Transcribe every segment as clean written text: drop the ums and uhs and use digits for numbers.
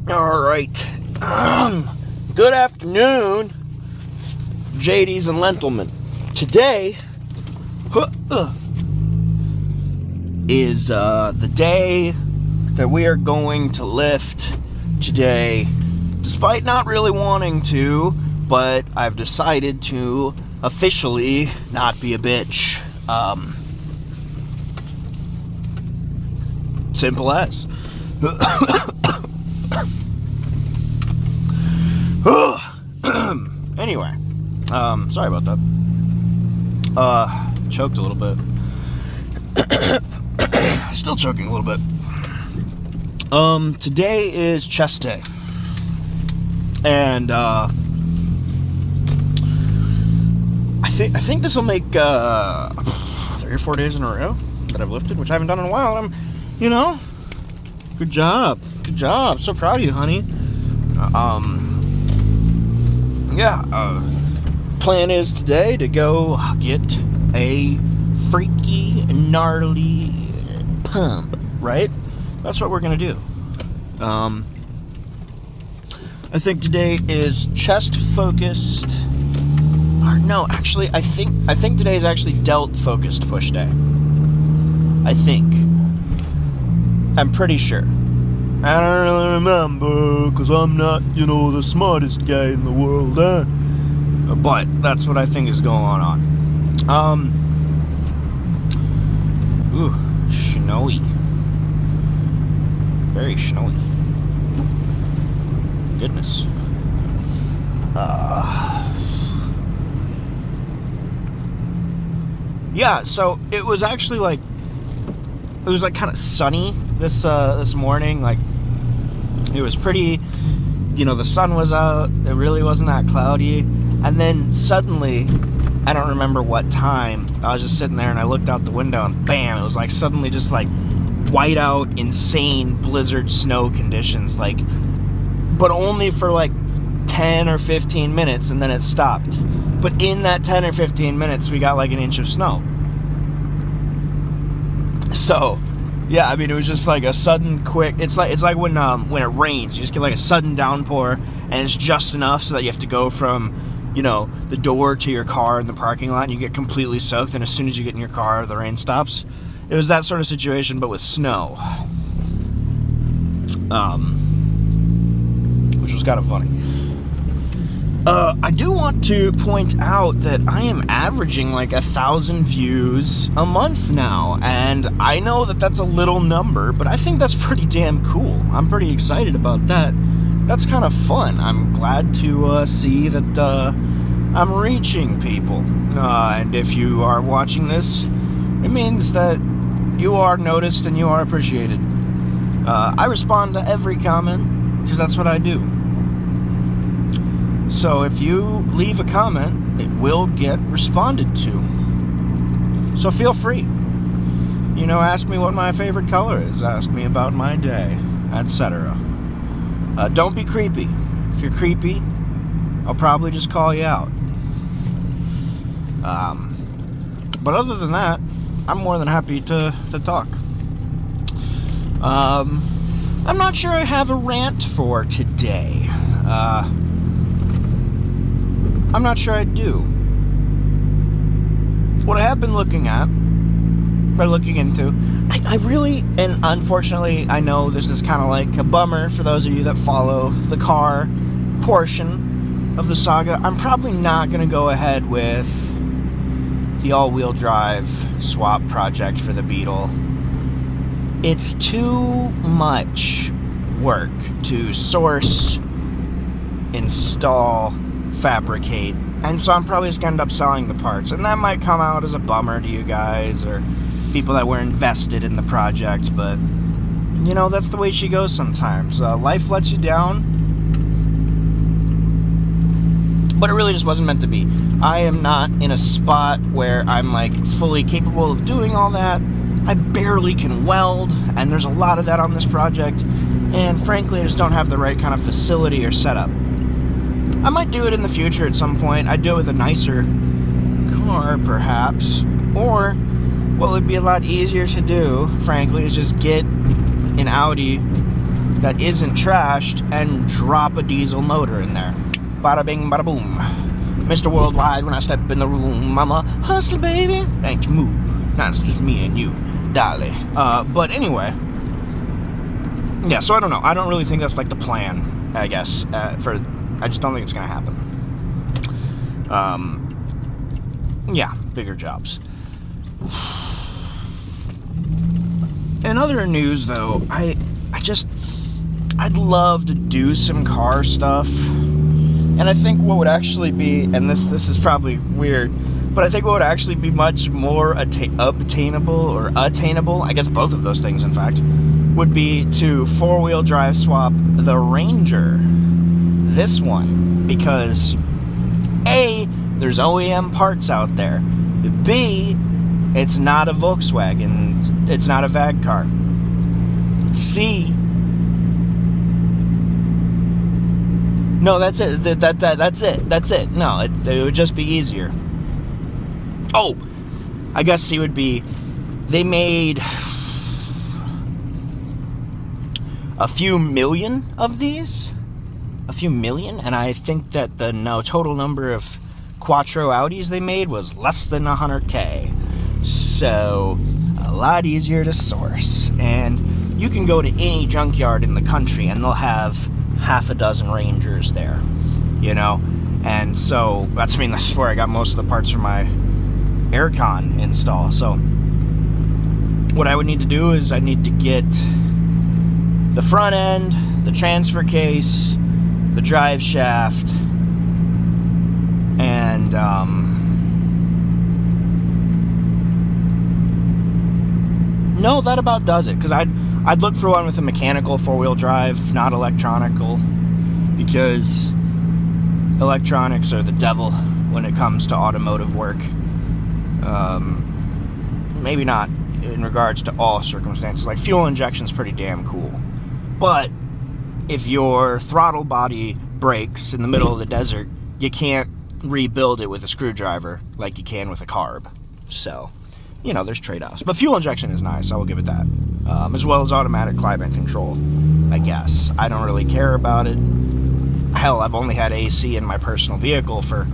All right. Good afternoon, JDs and Lentilmen. Today is the day that we are going to lift today, despite not really wanting to, but I've decided to officially not be a bitch. Simple as. Anyway, sorry about that. Choked a little bit. Still choking a little bit. Today is chest day. And, I think this will make, 3 or 4 days in a row that I've lifted, which I haven't done in a while. And good job. So proud of you, honey. Plan is today to go get a freaky, gnarly pump, right? That's what we're gonna do. I think today is chest focused. Or no, actually, I think today is actually delt focused push day. I think. I'm pretty sure. I don't really remember, because I'm not, the smartest guy in the world, But that's what I think is going on. Snowy. Very snowy. Goodness. Yeah, so it was actually kind of sunny this morning. Like, it was pretty, the sun was out, it really wasn't that cloudy, and then suddenly, I don't remember what time, I was just sitting there and I looked out the window and bam, it was like suddenly just like white out, insane blizzard snow conditions, like, but only for like 10 or 15 minutes, and then it stopped. But in that 10 or 15 minutes, we got like an inch of snow. So, yeah, I mean, it was just like a sudden, quick. It's like when it rains, you just get like a sudden downpour, and it's just enough so that you have to go from, the door to your car in the parking lot, and you get completely soaked. And as soon as you get in your car, the rain stops. It was that sort of situation, but with snow, which was kind of funny. I do want to point out that I am averaging like 1,000 views a month now, and I know that that's a little number, but I think that's pretty damn cool. I'm pretty excited about that. That's kind of fun. I'm glad to see that I'm reaching people, and if you are watching this, it means that you are noticed and you are appreciated. I respond to every comment, because that's what I do. So if you leave a comment, it will get responded to. So feel free. Ask me what my favorite color is. Ask me about my day, etc. Don't be creepy. If you're creepy, I'll probably just call you out. But other than that, I'm more than happy to talk. I'm not sure I have a rant for today. I'm not sure I do. What I have been looking into, I really, and unfortunately, I know this is kind of like a bummer for those of you that follow the car portion of the saga. I'm probably not going to go ahead with the all-wheel drive swap project for the Beetle. It's too much work to source, install, fabricate, and so I'm probably just gonna end up selling the parts, and that might come out as a bummer to you guys or people that were invested in the project, but that's the way she goes sometimes. Life lets you down, but it really just wasn't meant to be. I am not in a spot where I'm like fully capable of doing all that. I barely can weld, and there's a lot of that on this project, and frankly I just don't have the right kind of facility or setup. I might do it in the future at some point. I'd do it with a nicer car, perhaps. Or, what would be a lot easier to do, frankly, is just get an Audi that isn't trashed and drop a diesel motor in there. Bada bing, bada boom. Mr. Worldwide, when I step in the room, I'm a hustler, baby. Ain't you move. Nah, it's just me and you, darling. But anyway, yeah, so I don't know. I don't really think that's like the plan, I guess. I just don't think it's gonna happen. Yeah, bigger jobs. In other news, though, I'd love to do some car stuff. And I think what would actually be, and this is probably weird, but I think what would actually be much more obtainable or attainable, I guess both of those things, in fact, would be to four-wheel drive swap the Ranger. This one. Because, A, there's OEM parts out there. B, it's not a Volkswagen. It's not a VAG car. C, no, that's it. That's it. No, it would just be easier. Oh, I guess C would be, they made a few million of these. A few million, and I think that the total number of Quattro Audis they made was less than 100K. So, a lot easier to source. And you can go to any junkyard in the country and they'll have half a dozen Rangers there, you know? And so, that's where I got most of the parts for my aircon install. So, what I would need to do is I need to get the front end, the transfer case, the drive shaft, and no, that about does it. Because I'd look for one with a mechanical four-wheel drive, not electronical, because electronics are the devil when it comes to automotive work. Maybe not in regards to all circumstances. Like fuel injection's pretty damn cool, but if your throttle body breaks in the middle of the desert, you can't rebuild it with a screwdriver like you can with a carb. So, you know, there's trade-offs. But fuel injection is nice, I will give it that. As well as automatic climate control, I guess. I don't really care about it. Hell, I've only had AC in my personal vehicle for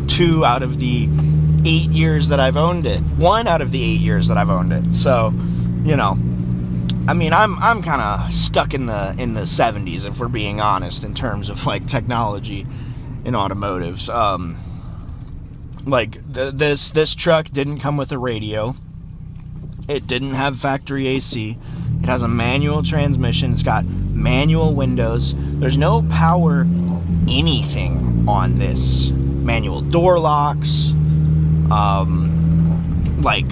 2 out of the 8 years that I've owned it. 1 out of the 8 years that I've owned it. So, you know, I mean, I'm kind of stuck in the 70s, if we're being honest, in terms of like technology in automotives. Like this truck didn't come with a radio. It didn't have factory AC. It has a manual transmission. It's got manual windows. There's no power anything on this. Manual door locks. Like,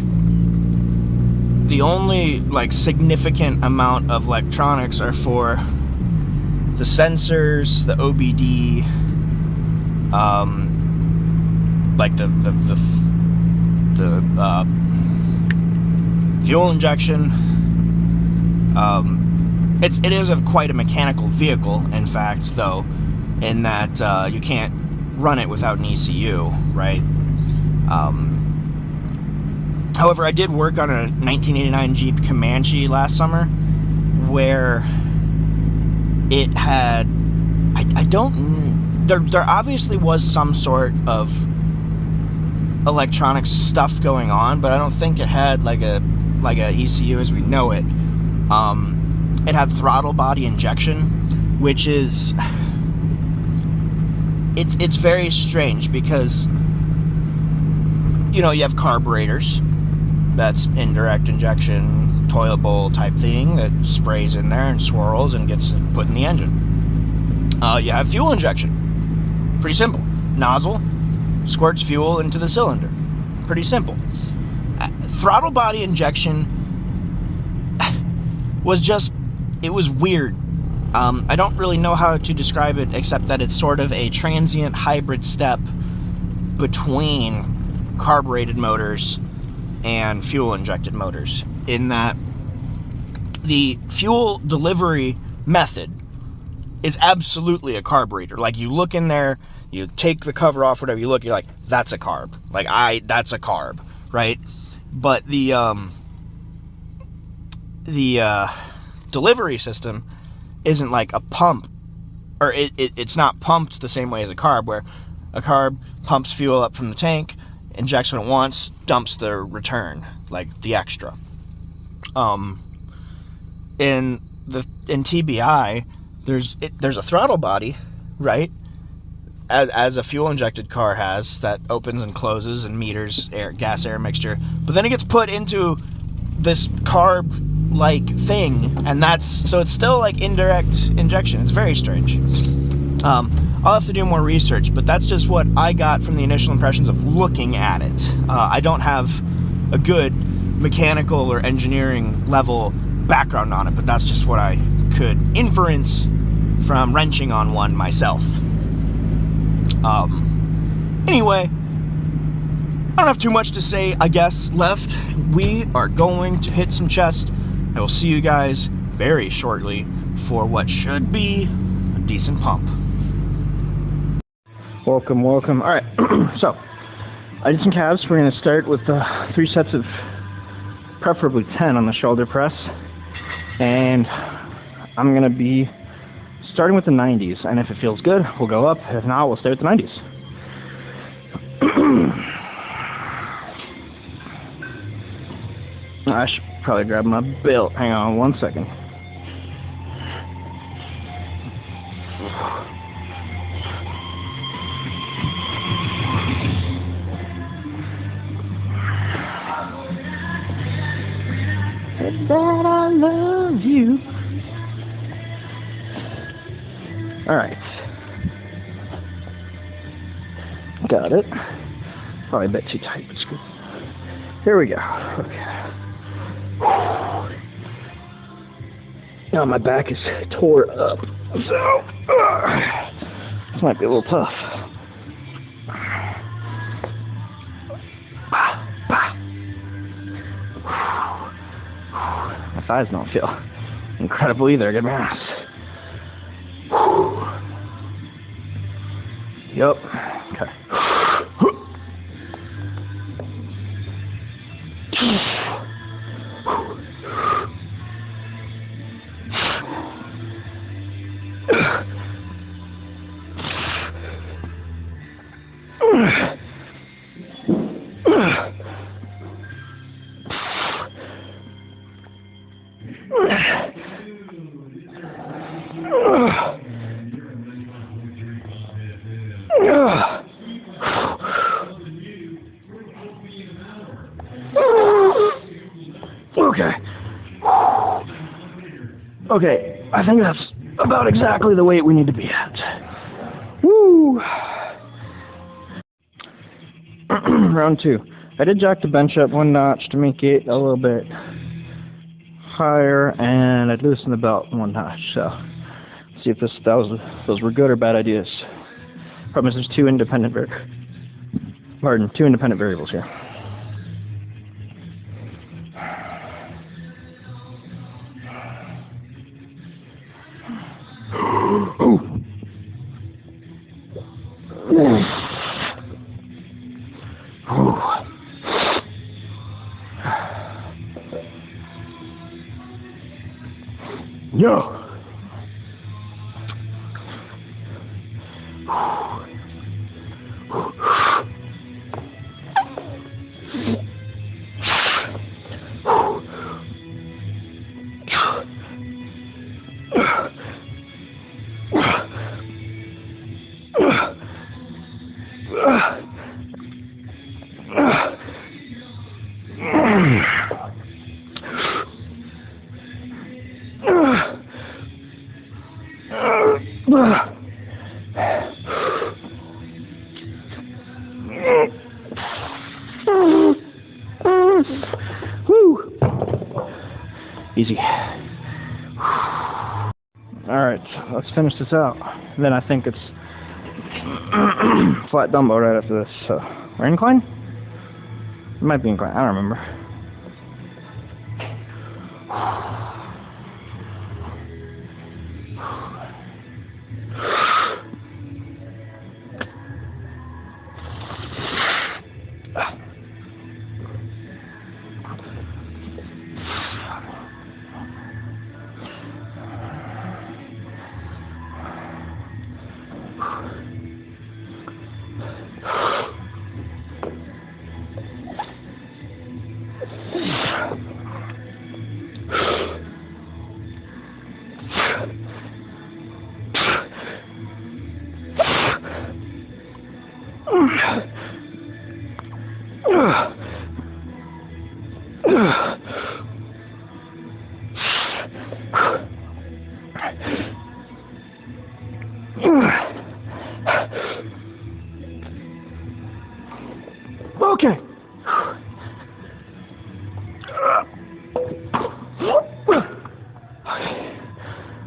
the only like significant amount of electronics are for the sensors, the OBD, like the fuel injection. It is quite a mechanical vehicle, in fact, though, in that you can't run it without an ECU, right? However, I did work on a 1989 Jeep Comanche last summer where it had, there obviously was some sort of electronic stuff going on, but I don't think it had like a ECU as we know it. It had throttle body injection, which is, it's very strange because, you know, you have carburetors. That's indirect injection, toilet bowl type thing that sprays in there and swirls and gets put in the engine. You have fuel injection. Pretty simple. Nozzle, squirts fuel into the cylinder. Pretty simple. Throttle body injection was just, it was weird. I don't really know how to describe it except that it's sort of a transient hybrid step between carbureted motors and fuel injected motors, in that the fuel delivery method is absolutely a carburetor. Like, you look in there, you take the cover off, whatever, you look, you're like, that's a carb. Like, that's a carb, right? But the delivery system isn't like a pump, or it's not pumped the same way as a carb, where a carb pumps fuel up from the tank, injects when it wants, dumps the return, like the extra. In TBI, there's a throttle body, right? As a fuel injected car has, that opens and closes and meters gas air mixture, but then it gets put into this carb like thing, and so it's still like indirect injection. It's very strange. I'll have to do more research, but that's just what I got from the initial impressions of looking at it. I don't have a good mechanical or engineering level background on it, but that's just what I could inference from wrenching on one myself. Anyway, I don't have too much to say, I guess, left. We are going to hit some chest. I will see you guys very shortly for what should be a decent pump. Welcome. All right, so I did some calves. We're going to start with 3 sets of preferably 10 on the shoulder press. And I'm going to be starting with the 90s, and if it feels good, we'll go up. If not, we'll stay with the 90s. I should probably grab my belt. Hang on one second. It's that I love you. Alright. Got it. Probably a bit too tight, but it's good. Here we go. Okay. Now my back is tore up, so this might be a little tough. My thighs don't feel incredible either. Get my ass. Yup. Okay. Okay, I think that's about exactly the weight we need to be at. Woo! Round 2. I did jack the bench up 1 notch to make it a little bit higher, and I'd loosen the belt 1 notch, so see if those were good or bad ideas. Problem is there's 2 independent variables here. Yo! Woo! Easy. Alright, let's finish this out. Then I think it's flat dumbbell right after this. So, or incline? It might be incline, I don't remember. Okay.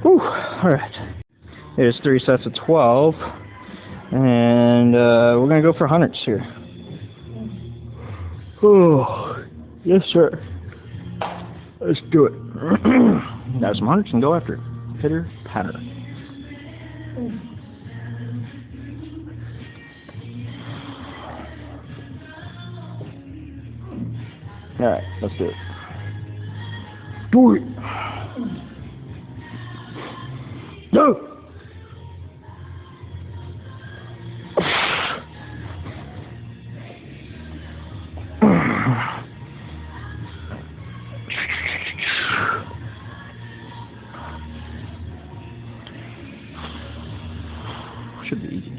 Whew. All right. Here's 3 sets of 12, and we're gonna go for hundreds here. Oh, yes, sir. Let's do it. Now some hundreds and go after it. Pitter patter. All right, let's do it. Do it. No. Should be easy.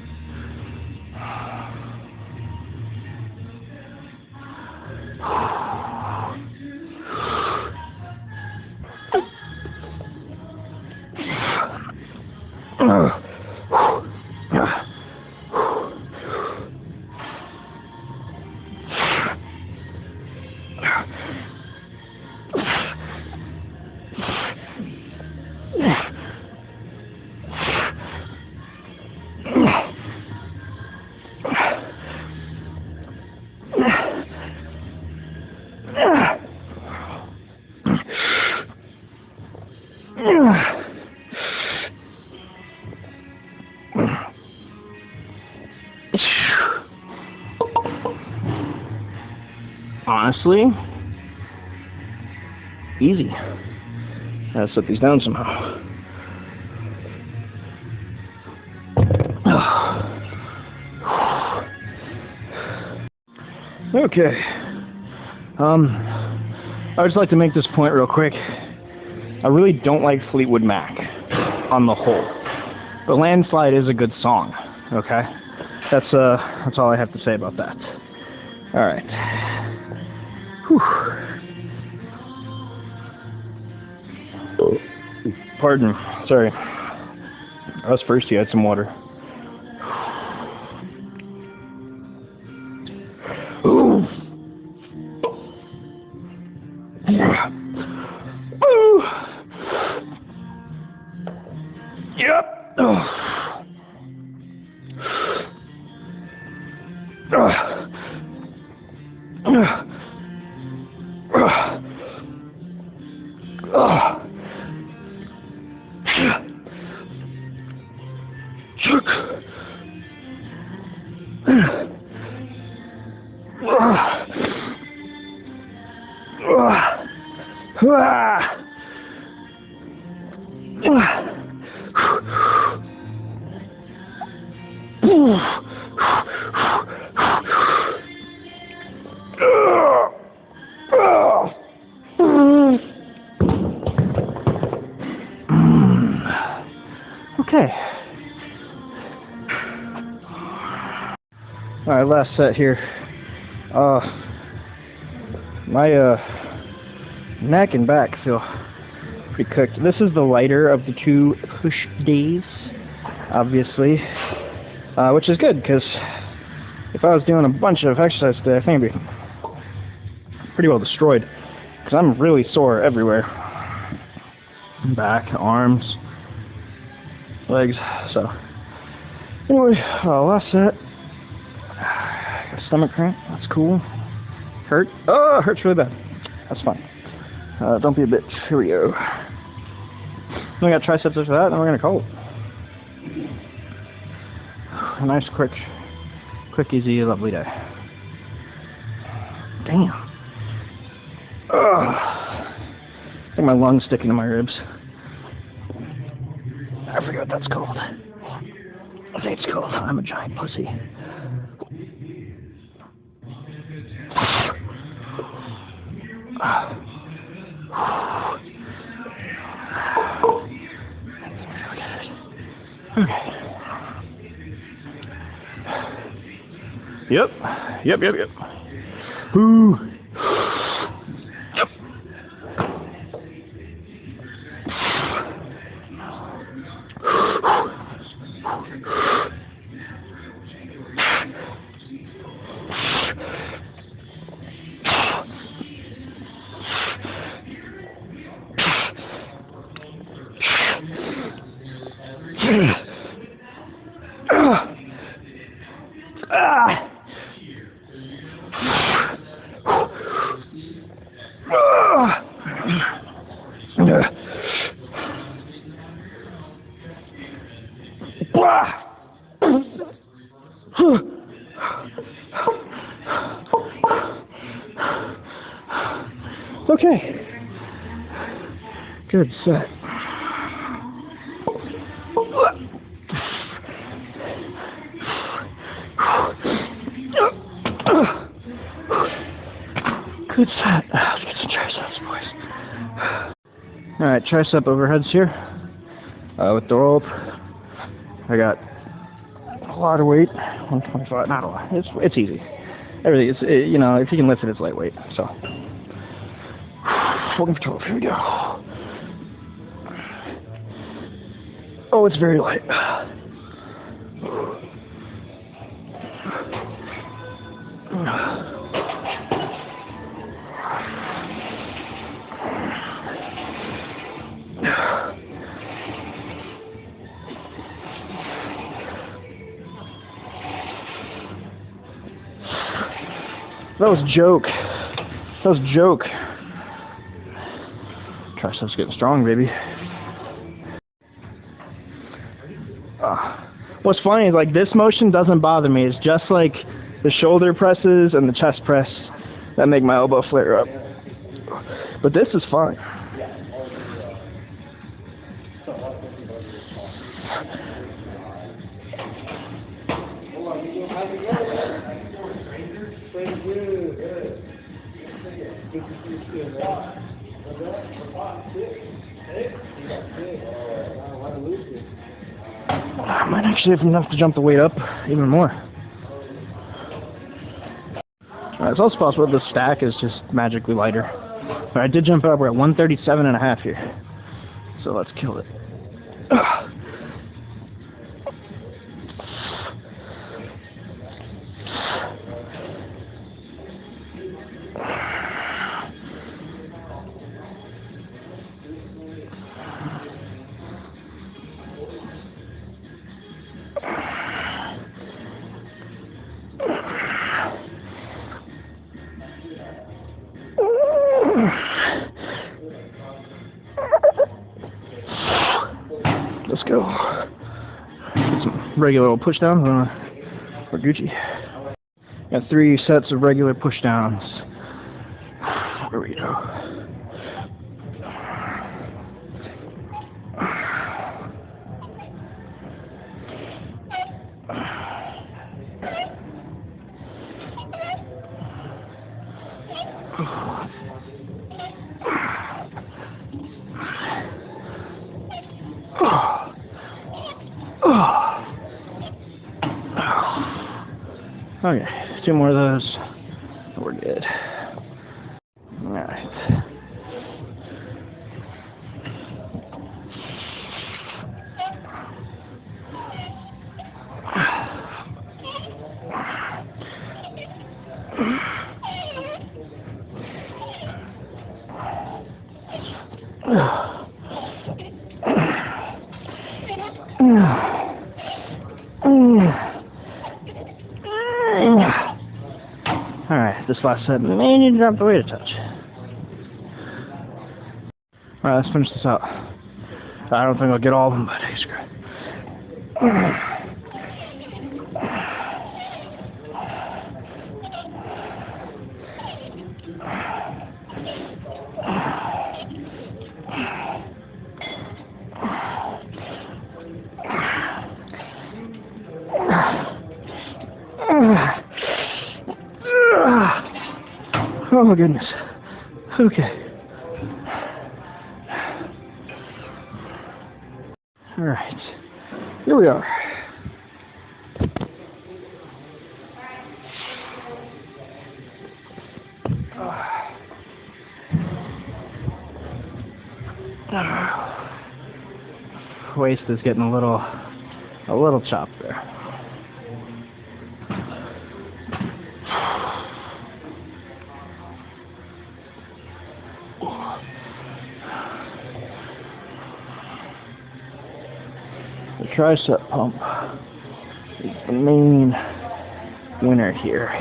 Honestly, easy. Gotta set these down somehow. Okay. I would just like to make this point real quick. I really don't like Fleetwood Mac on the whole. But Landslide is a good song, okay? That's all I have to say about that. All right. Whew. Pardon, sorry. I was thirsty, I had some water. Ooh. Ooh. Yep. Okay. All right, last set here. My neck and back feel pretty cooked. This is the lighter of the two push days, obviously, which is good because if I was doing a bunch of exercise today, I think I'd be pretty well destroyed because I'm really sore everywhere. Back, arms, legs. So anyway, last set. Got a stomach cramp. That's cool. Hurt? Oh, it hurts really bad. That's fine. Don't be a bitch. Here we go. We got triceps after that, and we're gonna call it. A nice, quick, easy, lovely day. Damn. Ugh. I think my lungs sticking to my ribs. I forget what that's called. I think it's called I'm a giant pussy. Okay. Yep. Woo. Yep. Okay. Good set. Good set. Let's get some triceps, boys. Alright, tricep overheads here. With the rope. I got a lot of weight. 125, not a lot. It's easy. Everything, you know, if you can lift it, it's lightweight. So, full control. Here we go. Oh, it's very light. That was joke. Triceps getting strong, baby. What's funny is like this motion doesn't bother me. It's just like the shoulder presses and the chest press that make my elbow flare up. But this is fine. I might actually have enough to jump the weight up even more. It's also possible the stack is just magically lighter. But I did jump up. We're at 137.5 here. So let's kill it. Let's go. Get some regular old push downs for Gucci. Got 3 sets of regular push downs. Where we go. Okay, 2 more of those. We're good. Alright. Alright, this last set may need to drop the weight a touch. Alright, let's finish this out. I don't think I'll get all of them, but hey, screw it. Oh my goodness. Okay. Alright. Here we are. Waist is getting a little chopped there. The tricep pump is the main winner here.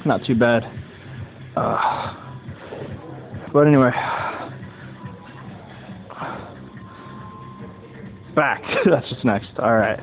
Not too bad. But anyway, back. That's what's next. All right.